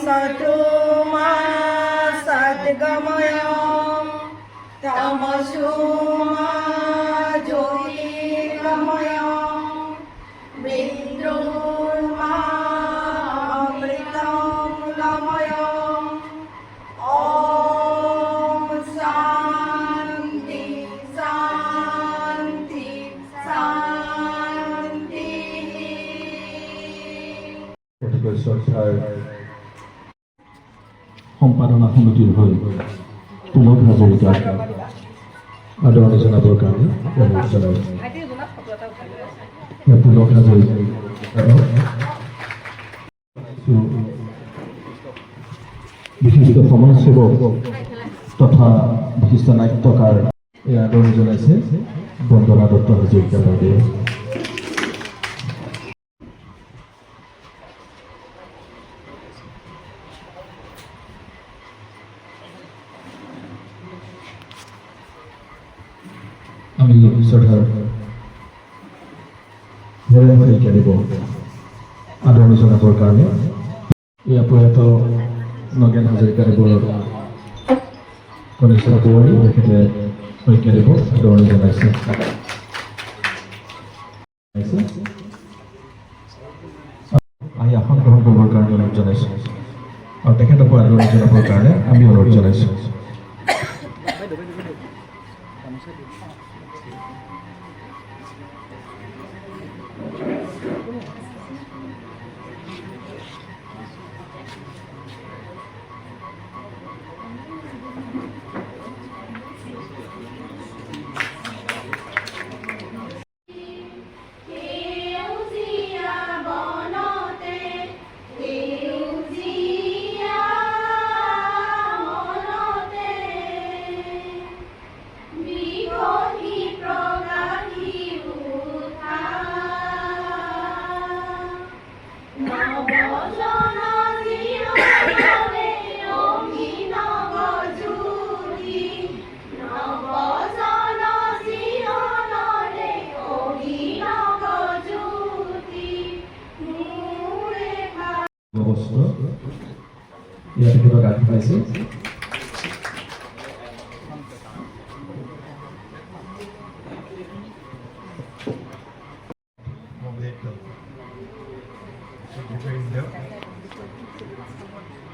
सतोमा सद्गमय तमसोमा ज्योतिर्गमय मृत्योर्मा अमृतं गमय ॐ शान्ति शान्ति शान्ति। সম্পাদনা সমিতিৰ হৈ পুলক হাজৰিকা আদৰণি জনাবৰ কাৰণে অনুৰোধ জনাইছোঁ। পুলক হাজৰিকা বিশিষ্ট সমাজসেৱক তথা বিশিষ্ট নাট্যকাৰ এই আদৰণি জনাইছে বন্দনা দত্ত হাজৰিকা বাইদেৱে। আমি শ্ৰদ্ধাৰ শইকীয়াদেৱক আদৰণি জনাবৰ কাৰণে এই প্ৰয়াত নগেন হাজৰিকাদেৱৰ কনিষ্ঠ কুঁৱৰী তেখেতে শইকীয়াদেৱক আদৰণি জনাইছে। আহি আসন গ্ৰহণ কৰিবৰ কাৰণে অনুৰোধ জনাইছোঁ আৰু তেখেতকো আদৰণি জনাবৰ কাৰণে আমি অনুৰোধ জনাইছোঁ। ইয়াতে কিবা গান পাইছে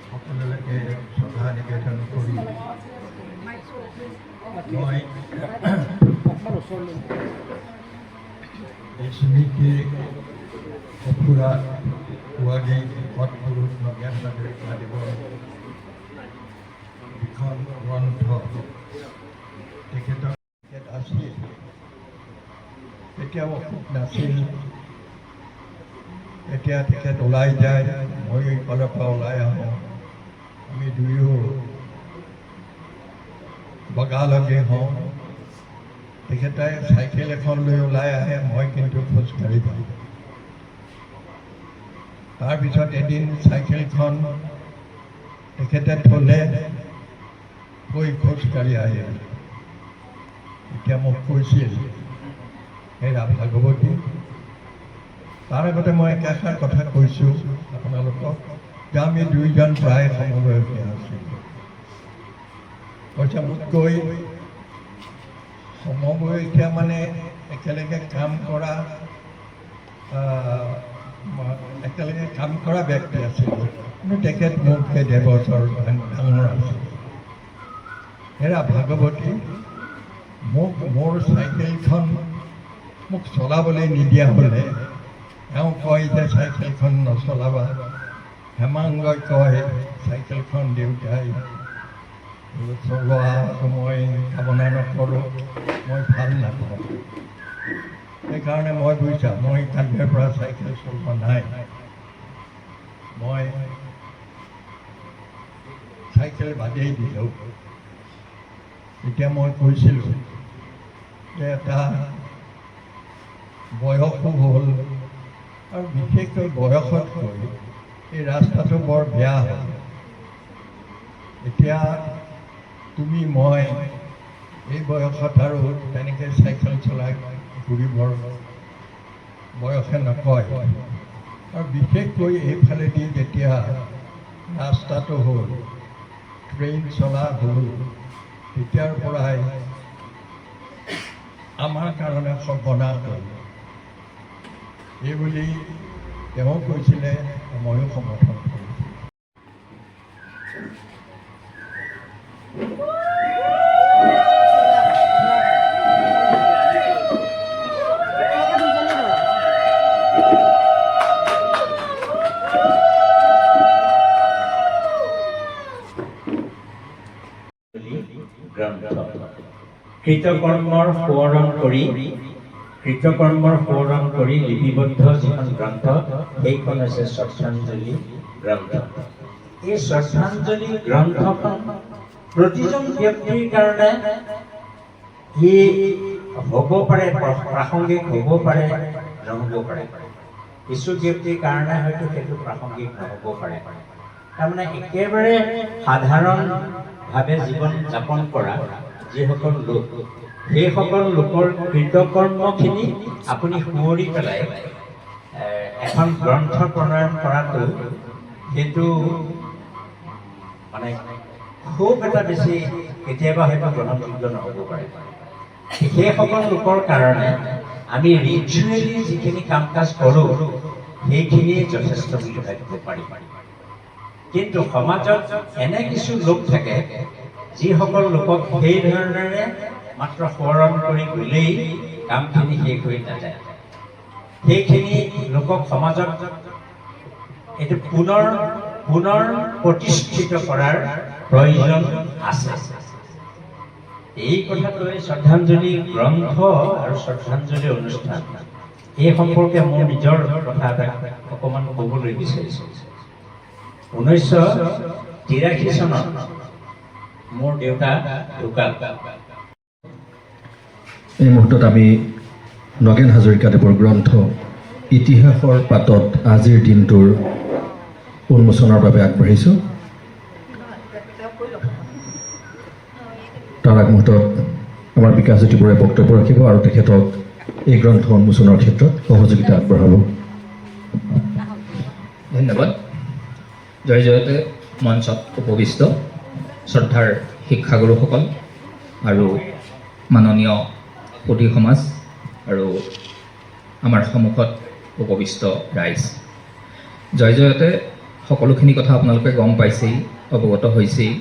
সকলোকে শ্ৰদ্ধা নিবেদন কৰি মই এই সমিতিৰ সফুৰা পুৱাগী সৎপুৰুষ নগেন হাজৰিকাদেৱৰ যিখন গ্ৰন্থ তেখেতৰ আছিল, তেতিয়াও অসুখ নাছিল। এতিয়া তেখেত ওলাই যায়, মই এইফালৰ পৰা ওলাই আহোঁ, আমি দুয়ো বগালগি হওঁ। তেখেতে চাইকেল এখন লৈ ওলাই আহে, মই কিন্তু খোজকাঢ়ি যাওঁ। তাৰপিছত এদিন চাইকেলখন তেখেতে থ'লে, গৈ খোজকাঢ়ি আহে। এতিয়া মোক কৈছিল, হেৰা ভাগৱতী, তাৰ আগতে মই একেষাৰ কথা কৈছোঁ আপোনালোকক যে আমি দুইজন প্ৰায় সমবয়সীয়া আছিলোঁ। কৈছে মোতকৈ সমবয়সীয়া মানে একেলগে কাম কৰা ব্যক্তি আছিলোঁ, কিন্তু তেখেত মোতকৈ 1.5 বছৰ ডাঙৰ আছিল। হেৰা ভাগৱতী, মোৰ চাইকেলখন মোক চলাবলৈ নিদিয়া হ'লে এওঁ কয় যে চাইকেলখন নচলাবা। হেমাংগই কয় চাইকেলখন দেউতাই চলোৱাটো মই কামনা নকৰোঁ, মই ভাল নাপাওঁ। সেইকাৰণে মই বুজিছা, মই কালিৰ পৰা চাইকেল চলোৱা নাই। মই চাইকেল বাদেই দিলোঁ। এতিয়া মই কৈছিলোঁ যে এটা বয়সো হ'ল, আৰু বিশেষকৈ বয়সতকৈ এই ৰাস্তাটো বৰ বেয়া হ'ল। এতিয়া তুমি মই এই বয়সত আৰু তেনেকৈ চাইকেল চলাই ঘূৰিবৰ বয়সে নকয়। আৰু বিশেষকৈ এইফালেদি যেতিয়া ৰাস্তাটো হ'ল ট্ৰেইন চলা হ'ল তেতিয়াৰ পৰাই আমাৰ কাৰণে সৰ্বনাশ হ'ল এইবুলি তেওঁ কৈছিলে, ময়ো সমৰ্থন কৰিছোঁ। কৃতকৰ্মৰ সোঁৱৰণ কৰি লিপিবদ্ধ যিখন গ্ৰন্থ সেইখন হৈছে শ্ৰদ্ধাঞ্জলি গ্ৰন্থ। এই শ্ৰদ্ধাঞ্জলি গ্ৰন্থখন প্ৰতিজন ব্যক্তিৰ কাৰণে ই হ'ব পাৰে, প্ৰাসংগিক হ'ব পাৰে, নহ'ব পাৰে। কিছু ব্যক্তিৰ কাৰণে হয়তো সেইটো প্ৰাসংগিক নহ'ব পাৰে। তাৰমানে একেবাৰে সাধাৰণভাৱে জীৱন যাপন কৰা যিসকল লোক, সেইসকল লোকৰ কৃতকৰ্মখিনি আপুনি সোঁৱৰি পেলাই এখন গ্ৰন্থ প্ৰণয়ন কৰাটো সেইটো মানে খুব এটা বেছি কেতিয়াবা হয়তো গ্ৰহণযোগ্য নহ'ব পাৰে। সেইসকল লোকৰ কাৰণে আমি ৰিচুৱেলি যিখিনি কাম কাজ কৰোঁ সেইখিনিয়ে যথেষ্ট বুলি ভাবিব পাৰি। কিন্তু সমাজত এনে কিছু লোক থাকে যিসকল লোকক সেই ধৰণেৰে মাত্ৰ সোঁৱৰণ কৰি গ'লেই কামখিনি শেষ হৈ নাযায়। সেইখিনি লোকক সমাজত এইটো পুনৰ প্ৰতিষ্ঠিত কৰাৰ প্ৰয়োজন আছে। এই কথাটোৱে শ্ৰদ্ধাঞ্জলি গ্ৰন্থ আৰু শ্ৰদ্ধাঞ্জলি অনুষ্ঠান এই সম্পৰ্কে মোৰ নিজৰ কথা এটা অকণমান ক'বলৈ বিচাৰিছোঁ। 1983 চনত মোৰ দেউতা ঢুকাল। এই মুহূৰ্তত আমি নগেন হাজৰিকাদেৱৰ গ্ৰন্থ ইতিহাসৰ পাতত আজিৰ দিনটোৰ উন্মোচনৰ বাবে আগবাঢ়িছোঁ। তাৰ আগমুহূৰ্তত আমাৰ বিকাশজ্যোতি বৰুৱাই বক্তব্য ৰাখিব আৰু তেখেতক এই গ্ৰন্থ উন্মোচনৰ ক্ষেত্ৰত সহযোগিতা আগবঢ়াব। ধন্যবাদ। জয় জয়তে মঞ্চত উপবিষ্ট শ্ৰদ্ধাৰ শিক্ষাগুৰুসকল আৰু মাননীয় সুধী সমাজ আৰু আমাৰ সন্মুখত উপবিষ্ট ৰাইজ, জয় জয়তে সকলোখিনি কথা আপোনালোকে গম পাইছেই, অৱগত হৈছেই।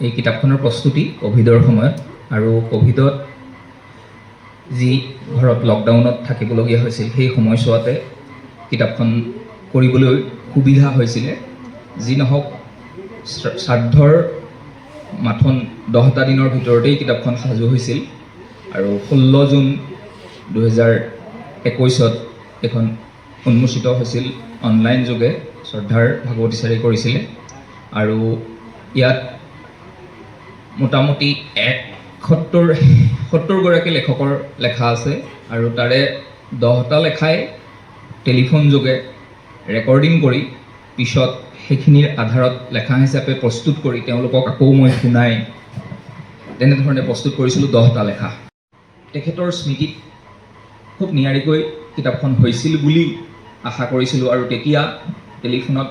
এই কিতাপখনৰ প্ৰস্তুতি ক'ভিডৰ সময়ত আৰু ক'ভিডত যি ঘৰত লকডাউনত থাকিবলগীয়া হৈছিল সেই সময়ছোৱাতে কিতাপখন কৰিবলৈ সুবিধা হৈছিলে। যি নহওক, শ্ৰাদ্ধৰ মাথোন 10টা দিনৰ ভিতৰতেই কিতাপখন সাজু হৈছিল আৰু 16 জুন 2021 এখন উন্মোচিত হৈছিল অনলাইন যোগে। শ্ৰদ্ধাৰ ভাগৱতীচাৰী কৰিছিলে আৰু ইয়াত মোটামুটি 70গৰাকী লেখকৰ লেখা আছে আৰু তাৰে 10টা লেখাই টেলিফোন যোগে ৰেকৰ্ডিং কৰি পিছত সেইখিনিৰ আধাৰত লেখা হিচাপে প্ৰস্তুত কৰি তেওঁলোকক আকৌ মই শুনাই তেনেধৰণে প্ৰস্তুত কৰিছিলোঁ 10টা লেখা। তেখেতৰ স্মৃতিত খুব নিয়াৰিকৈ কিতাপখন হৈছিল বুলি আশা কৰিছিলোঁ আৰু তেতিয়া টেলিফোনত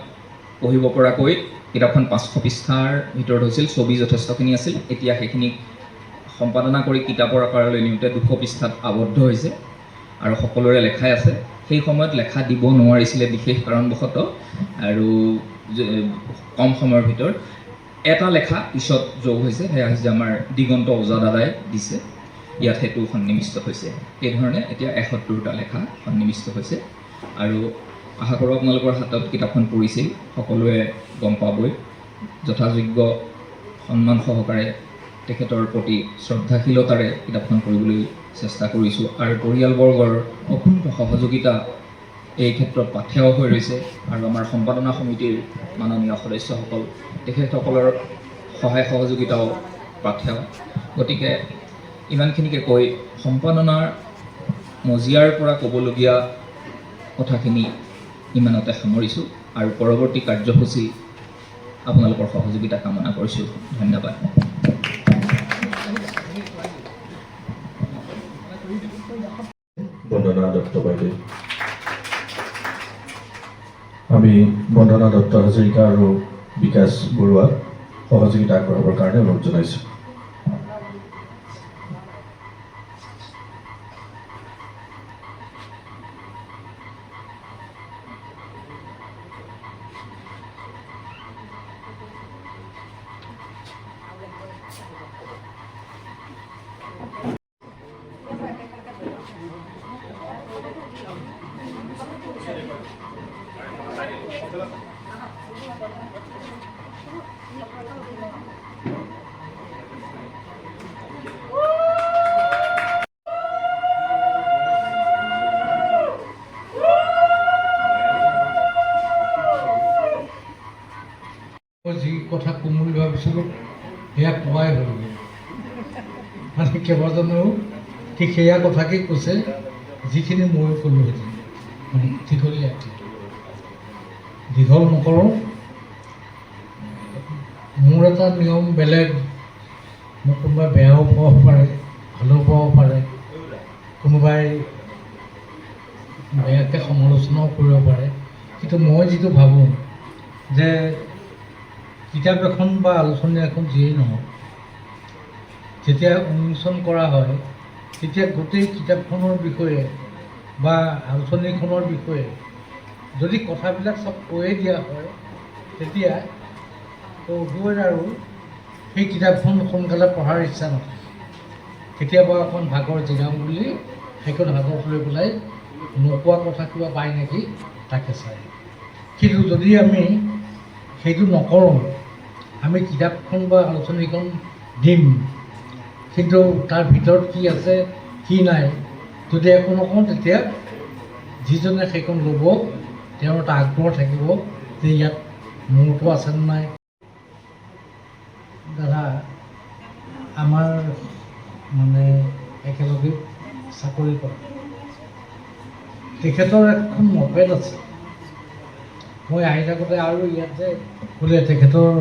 পঢ়িব পৰাকৈ কিতাপখন 500 পৃষ্ঠাৰ ভিতৰত হৈছিল। ছবি যথেষ্টখিনি আছিল। এতিয়া সেইখিনি সম্পাদনা কৰি কিতাপৰ আকাৰলৈ নিওঁতে 200 পৃষ্ঠাত আবদ্ধ হৈছে আৰু সকলোৰে লেখাই আছে। সেই সময়ত লেখা দিব নোৱাৰিছিলে বিশেষ কাৰণবশতঃ আৰু কম সময়ৰ ভিতৰত এটা লেখা পিছত যোগ হৈছে, সেয়া হৈছে আমাৰ দিগন্ত ওজা দাদাই দিছে। ইয়াত সেইটো সন্নিৱিষ্ট হৈছে। এইধৰণে এতিয়া 71টা লেখা সন্নিৱিষ্ট হৈছে আৰু আশা কৰোঁ আপোনালোকৰ হাতত কিতাপখন পৰিছেই, সকলোৱে গম পাবই। যথাযোগ্য সন্মান সহকাৰে তেখেতৰ প্ৰতি শ্ৰদ্ধাশীলতাৰে কিতাপখন কৰিবলৈ চেষ্টা কৰিছোঁ আৰু পৰিয়ালবৰ্গৰ অকুণ্ঠ সহযোগিতা এই ক্ষেত্ৰত পাথেয় হৈ ৰৈছে আৰু আমাৰ সম্পাদনা সমিতিৰ মাননীয় সদস্যসকল, তেখেতসকলৰ সহায় সহযোগিতাও পাথেয়। গতিকে ইমানখিনিকে কৈ সম্পাদনাৰ মজিয়াৰ পৰা ক'বলগীয়া কথাখিনি ইমানতে সামৰিছোঁ আৰু পৰৱৰ্তী কাৰ্যসূচী আপোনালোকৰ সহযোগিতা কামনা কৰিছোঁ। ধন্যবাদ। বন্দনা দত্ত বাইদেউ, আমি বন্দনা দত্ত হাজৰিকা আৰু বিকাশ বৰুৱাক সহযোগিতা আগবঢ়াবৰ কাৰণে অনুৰোধ জনাইছোঁ। মই যি কথা ক'ম বুলি ভাবিছিলোঁ সেয়া কোৱাই হ'লগৈ। মানে কেইবাজনেও ঠিক সেয়া কথাকেই কৈছে যিখিনি ময়ো ক'লোহেঁতেন। মানে দীঘলীয়া দীঘল নকৰোঁ। মোৰ এটা নিয়ম বেলেগ, মোক কোনোবাই বেয়াও পাব পাৰে, ভালো পাব পাৰে, কোনোবাই বেয়াকৈ সমালোচনাও কৰিব পাৰে। কিন্তু মই যিটো ভাবোঁ যে কিতাপ এখন বা আলোচনী এখন যিয়েই নহওক, যেতিয়া উন্মোচন কৰা হয় তেতিয়া গোটেই কিতাপখনৰ বিষয়ে বা আলোচনীখনৰ বিষয়ে যদি কথাবিলাক চব কৈয়ে দিয়া হয়, তেতিয়া পঢ়ুৱৈৰ আৰু সেই কিতাপখন সোনকালে পঢ়াৰ ইচ্ছা নহয়। কেতিয়াবা অকণ ভাগৰ জিৰাম বুলি সেইখন হাতত লৈ পেলাই নোকোৱা কথা কিবা পায় নেকি তাকে চায়। কিন্তু যদি আমি সেইটো নকৰোঁ, আমি কিতাপখন বা আলোচনীখন দিম, কিন্তু তাৰ ভিতৰত কি আছে কি নাই যদি একো নকওঁ, তেতিয়া যিজনে সেইখন ল'ব তেওঁৰ এটা আগ্ৰহ থাকিব যে ইয়াত মোৰটো আছেনে নাই। দাদা আমাৰ মানে একেলগে চাকৰি কৰে, তেখেতৰ এখন মপেড আছে। মই আহি থাকোঁতে আৰু ইয়াত যে বোলে তেখেতৰ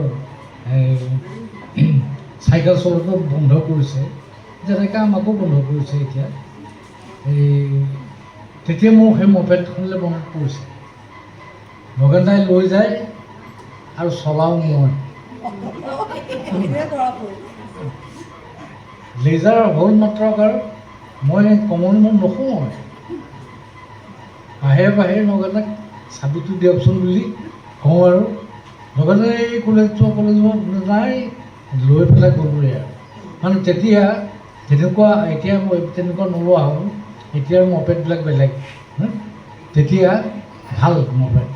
চাইকেল চলোৱাটো বন্ধ কৰিছে, যেনেকৈ আমাকো বন্ধ কৰিছে এতিয়া। তেতিয়া মোৰ সেই মপেডখনলৈ মনত পৰিছে। নগেন্দ্ৰাই লৈ যায় আৰু চলাওঁ মই। লেজাৰ হ'ল মাত্ৰক আৰু মই কমন মন নকওঁ। বাহিৰে বাহিৰে নগেন্দ্ৰাক চাবিটো দিয়কচোন বুলি কওঁ আৰু নগেন্দ্ৰাই কলেজ নাই লৈ পেলাই গ'লোৱে আৰু। মানে তেতিয়া তেনেকুৱা, এতিয়া মই তেনেকুৱা নোলোৱা হ'ল। এতিয়াৰ মপেডবিলাক বেলেগ। তেতিয়া ভাল মপেড,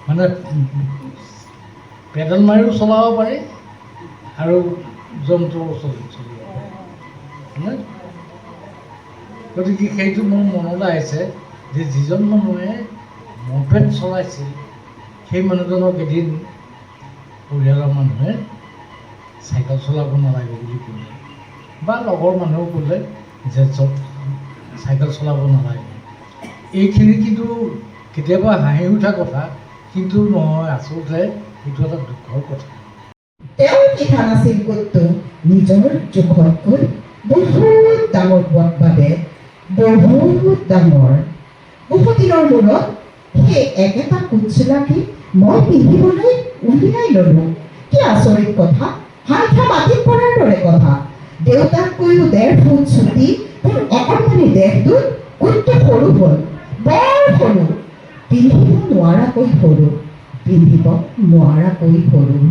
মানে পেডেল মাৰিও চলাব পাৰি আৰু যন্ত্ৰও চলিব পাৰি। গতিকে সেইটো মোৰ মনলৈ আহিছে যে যিজন মানুহে মপেড চলাইছিল সেই মানুহজনক এদিন পৰিয়ালৰ মানুহে চাইকেল চলাব নালাগে বুলি ক'লে, বা লগৰ মানুহেও ক'লে যে চাইকেল চলাব নালাগে। এইখিনি কিন্তু কেতিয়াবা হাঁহি উঠা কথা, কিন্তু নহয়, আচলতে এইটো এটা দুখৰ কথা। তেওঁ লিখা নাছিল ক'তো নিজৰ জোখতকৈ বহুত ডাঙৰ হোৱাৰ বাবে, বহুত ডাঙৰ। বহুত দিনৰ মূৰত সেই একেটা কুচলাকে মই পিন্ধিবলৈ উলিয়াই ল'লোঁ। কি আচৰিত কথা, হাইঠা মাটিত পৰাৰ দৰে কথা। দেউতাককৈও 1.5 ফুট চুটি অকণমানি দেহটোত কোনটো সৰু হ'ল, বৰ সৰু, পিন্ধিব নোৱাৰাকৈ সৰু, পিন্ধিব নোৱাৰাকৈ সৰু।